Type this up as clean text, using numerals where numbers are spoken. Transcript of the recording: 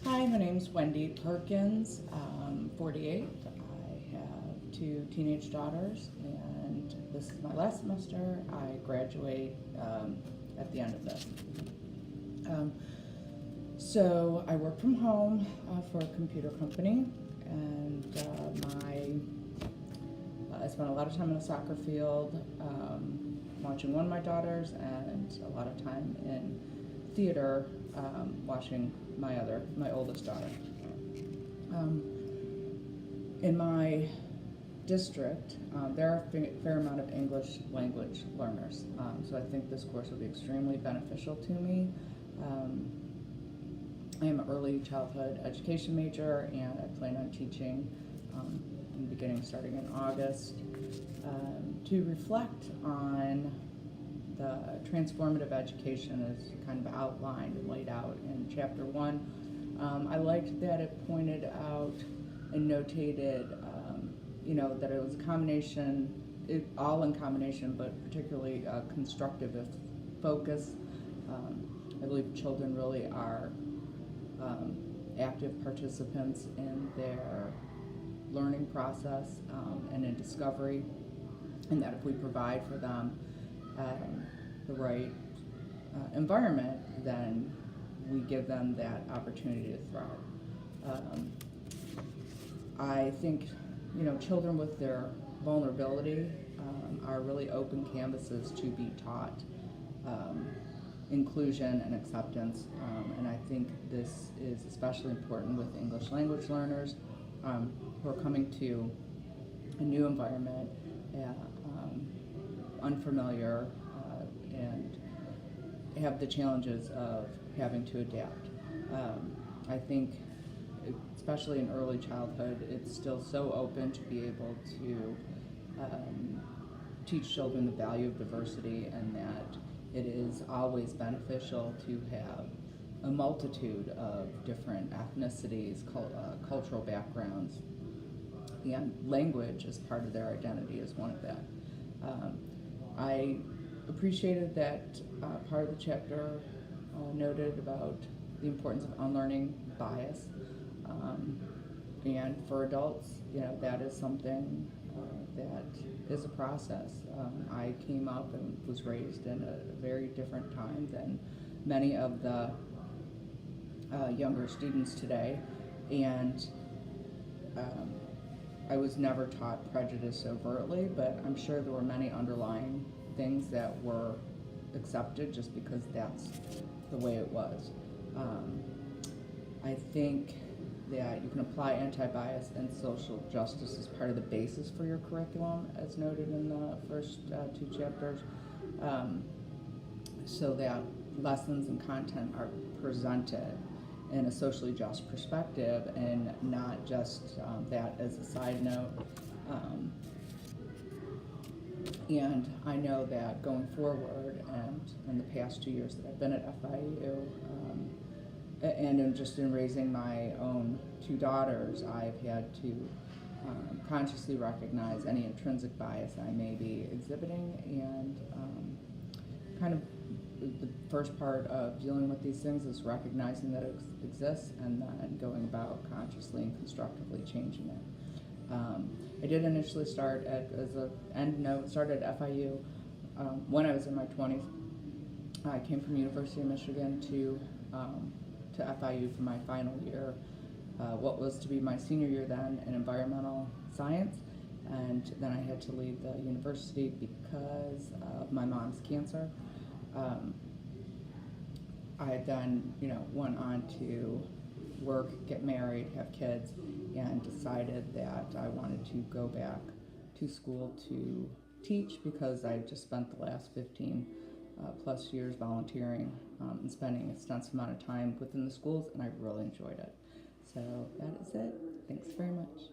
Hi, my name's Wendy Perkins. I'm 48. I have two teenage daughters, and this is my last semester. I graduate at the end of this. Um, so I work from home for a computer company, and I spent a lot of time in a soccer field watching one of my daughters, and a lot of time in theater watching my oldest daughter. In my district, there are a fair amount of English language learners, so I think this course will be extremely beneficial to me. I am an early childhood education major, and I plan on teaching starting in August, to reflect on the transformative education as kind of outlined and laid out in Chapter 1. I liked that it pointed out and notated, that it was a combination, all in combination, but particularly constructive focus. I believe children really are active participants in their learning process and in discovery, and that if we provide for them the right environment, then we give them that opportunity to thrive. I think, children with their vulnerability are really open canvases to be taught inclusion and acceptance, and I think this is especially important with English language learners who are coming to a new environment, unfamiliar, and have the challenges of having to adapt. I think, especially in early childhood, it's still so open to be able to teach children the value of diversity, and that it is always beneficial to have a multitude of different ethnicities, cultural backgrounds, and language as part of their identity is one of that. I appreciated that part of the chapter noted about the importance of unlearning bias, and for adults, that is something that is a process. I came up and was raised in a very different time than many of the younger students today, and I was never taught prejudice overtly, but I'm sure there were many underlying things that were accepted just because that's the way it was. I think that you can apply anti-bias and social justice as part of the basis for your curriculum, as noted in the first two chapters, so that lessons and content are presented in a socially just perspective, and not just that as a side note. And I know that going forward, and in the past 2 years that I've been at FIU, and in raising my own two daughters, I've had to consciously recognize any intrinsic bias I may be exhibiting, and kind of the first part of dealing with these things is recognizing that it exists, and then going about consciously and constructively changing it. I did initially start at FIU when I was in my 20s. I came from University of Michigan to FIU for my final year, what was to be my senior year then, in environmental science, and then I had to leave the university because of my mom's cancer. I then, went on to work, get married, have kids, and decided that I wanted to go back to school to teach, because I just spent the last 15 plus years volunteering and spending an extensive amount of time within the schools, and I really enjoyed it. So that is it. Thanks very much.